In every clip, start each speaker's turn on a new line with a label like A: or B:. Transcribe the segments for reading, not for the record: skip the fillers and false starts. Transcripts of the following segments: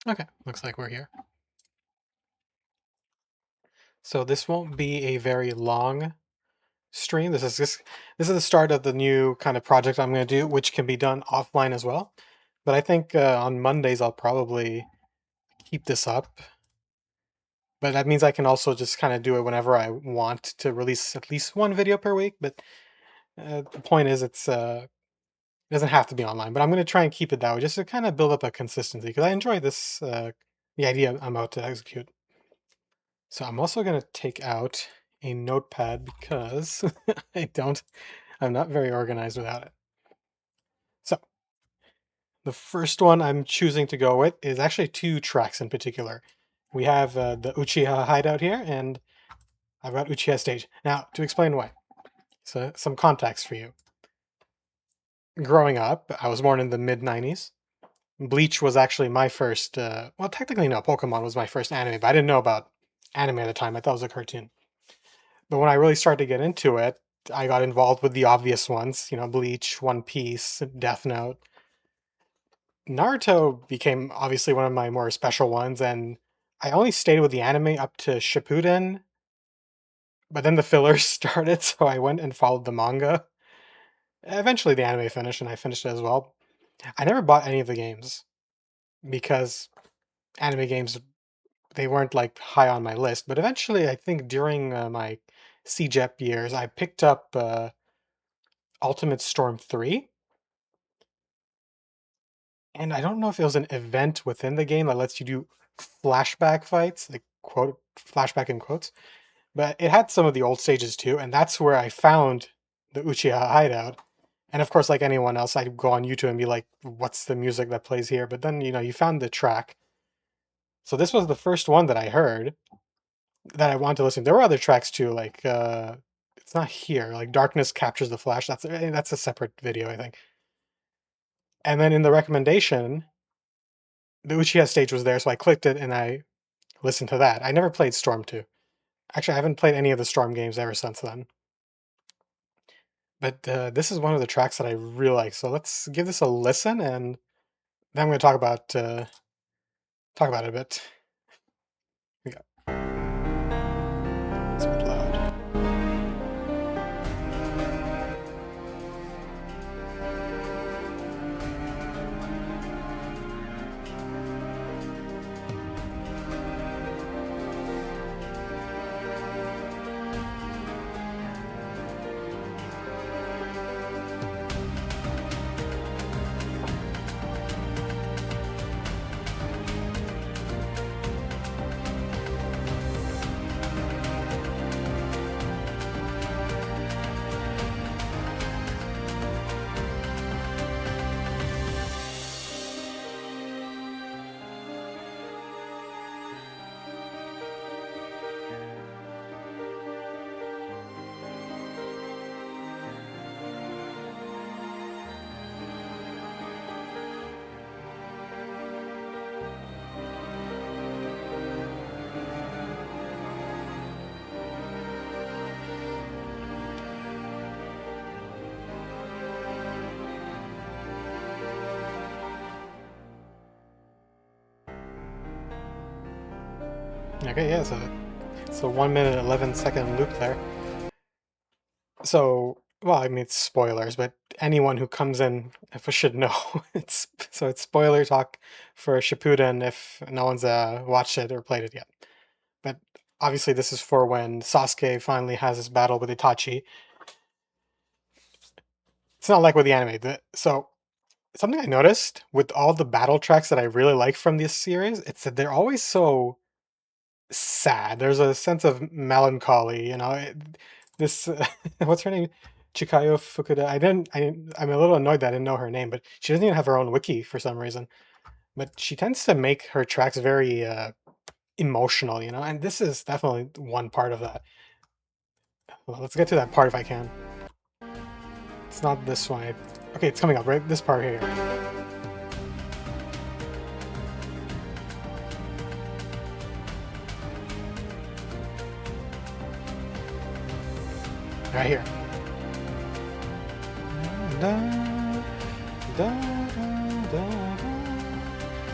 A: Okay, looks like we're here. So this won't be a very long stream. This is the start of the new kind of project I'm going to do, which can be done offline as well. But I think on Mondays I'll probably keep this up. But that means I can also just kind of do it whenever I want to release at least one video per week. But the point is, it doesn't have to be online. But I'm going to try and keep it that way, just to kind of build up a consistency because I enjoy this the idea I'm about to execute. So I'm also going to take out a notepad because I'm not very organized without it. So the first one I'm choosing to go with is actually two tracks in particular. We have the Uchiha Hideout here, and I've got Uchiha Stage. Now, to explain why, so some context for you. Growing up, I was born in the mid 90s. Bleach was actually my first, well, technically no, Pokemon was my first anime, but I didn't know about anime at the time. I thought it was a cartoon. But when I really started to get into it, I got involved with the obvious ones, Bleach, One Piece, Death Note. Naruto became obviously one of my more special ones, and I only stayed with the anime up to Shippuden, but then the fillers started, so I went and followed the manga. Eventually, the anime finished, and I finished it as well. I never bought any of the games because anime games they weren't like high on my list. But eventually, I think during my CJEP years, I picked up Ultimate Storm 3. And I don't know if it was an event within the game that lets you do flashback fights, like quote flashback in quotes, but it had some of the old stages too, and that's where I found the Uchiha hideout. And of course, like anyone else, I'd go on YouTube and be like, what's the music that plays here? But then, you found the track. So this was the first one that I heard that I wanted to listen. There were other tracks too, like it's not here, like Darkness Captures the Flash. That's a separate video, I think. And then in the recommendation, the Uchiha stage was there, so I clicked it and I listened to that. I never played Storm 2. Actually, I haven't played any of the Storm games ever since then. But this is one of the tracks that I really like. So let's give this a listen, and then I'm going to talk about it a bit. We got it's a bit loud. Okay, yeah, so it's a 1 minute 11-second loop there. So, well, I mean, it's spoilers, but anyone who comes in should know. It's spoiler talk for Shippuden if no one's watched it or played it yet. But obviously, this is for when Sasuke finally has his battle with Itachi. It's not like with the anime. So something I noticed with all the battle tracks that I really like from this series, it's that they're always so sad. There's a sense of melancholy, this what's her name? Chikayo Fukuda. I'm a little annoyed that I didn't know her name, but she doesn't even have her own wiki for some reason. But she tends to make her tracks very emotional, and this is definitely one part of that. Well, let's get to that part if I can. It's not this one. Okay, it's coming up, right? This part here. Right here.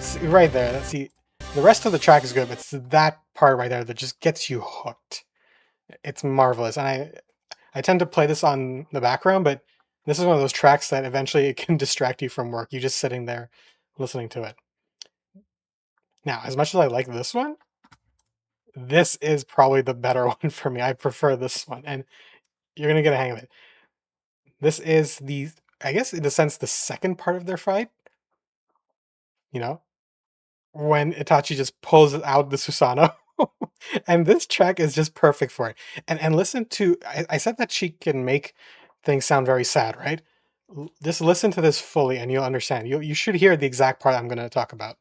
A: See, right there. See, the rest of the track is good, but it's that part right there that just gets you hooked. It's marvelous, and I tend to play this on the background, but this is one of those tracks that eventually it can distract you from work. You're just sitting there listening to it. Now, as much as I like this one, this is probably the better one for me. I prefer this one, and you're gonna get a hang of it. This is the, I guess in a sense, the second part of their fight. You know, when Itachi just pulls out the Susanoo. And this track is just perfect for it. And listen to, I said that she can make things sound very sad, right? Just listen to this fully and you'll understand. You should hear the exact part I'm going to talk about.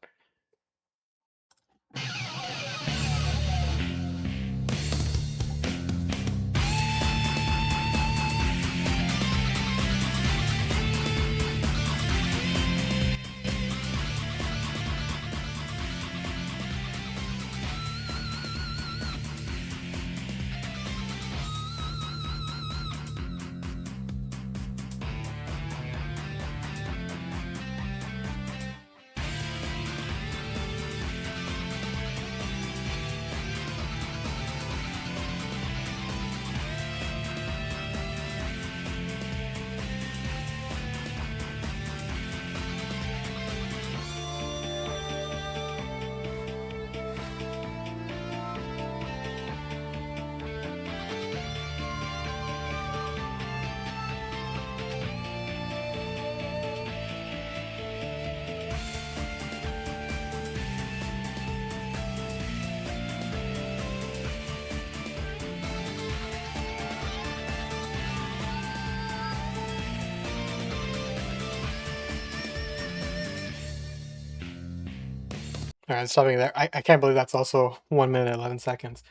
A: All right, stopping there. I can't believe that's also 1 minute 11 seconds.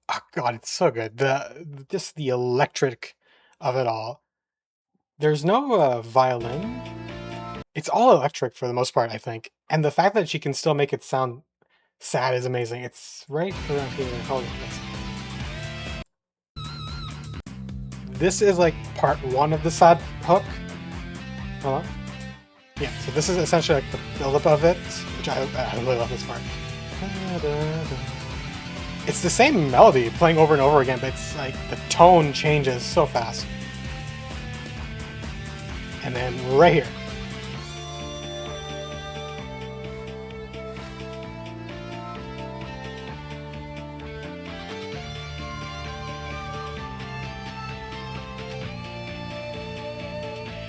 A: Oh God, it's so good. Just the electric of it all. There's no violin. It's all electric for the most part, I think. And the fact that she can still make it sound sad is amazing. It's right around here. Hold on. This is like part one of the sad hook. Hold on. Yeah, so this is essentially like the build-up of it, which I really love this part. It's the same melody playing over and over again, but it's like the tone changes so fast. And then right here.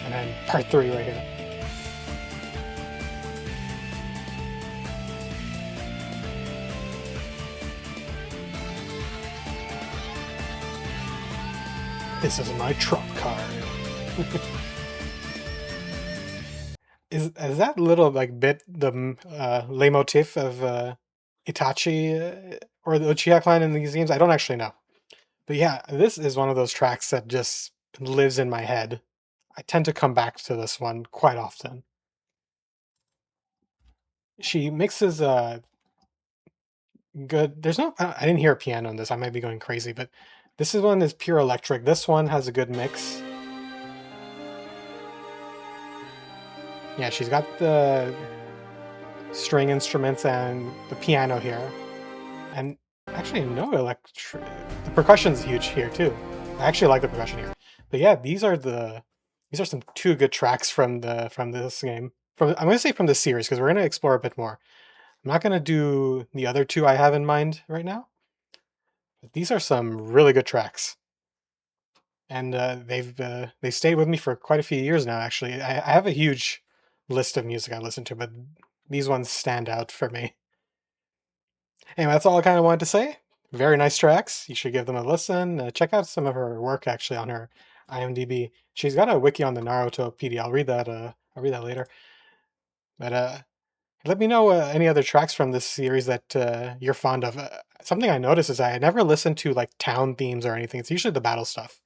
A: And then part three right here. This is my trump card. Is that little like bit the leitmotif of Itachi or the Uchiha clan in these games? I don't actually know. But yeah, this is one of those tracks that just lives in my head. I tend to come back to this one quite often. She mixes good. There's no. I didn't hear a piano in this. I might be going crazy, but this is one is pure electric. This one has a good mix. Yeah, she's got the string instruments and the piano here, and actually no electric. The percussion's huge here too. I actually like the percussion here. But yeah, these are some two good tracks from this game. I'm gonna say from this series because we're gonna explore a bit more. I'm not gonna do the other two I have in mind right now. But these are some really good tracks, and they've stayed with me for quite a few years now. Actually, I have a huge list of music I listen to, but these ones stand out for me. Anyway, that's all I kind of wanted to say. Very nice tracks. You should give them a listen. Check out some of her work actually on her IMDb. She's got a wiki on the Naruto PD. I'll read that. I'll read that later. But let me know any other tracks from this series that you're fond of. Something I noticed is I never listen to like town themes or anything. It's usually the battle stuff.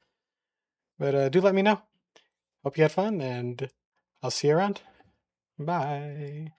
A: But do let me know. Hope you had fun, and I'll see you around. Bye.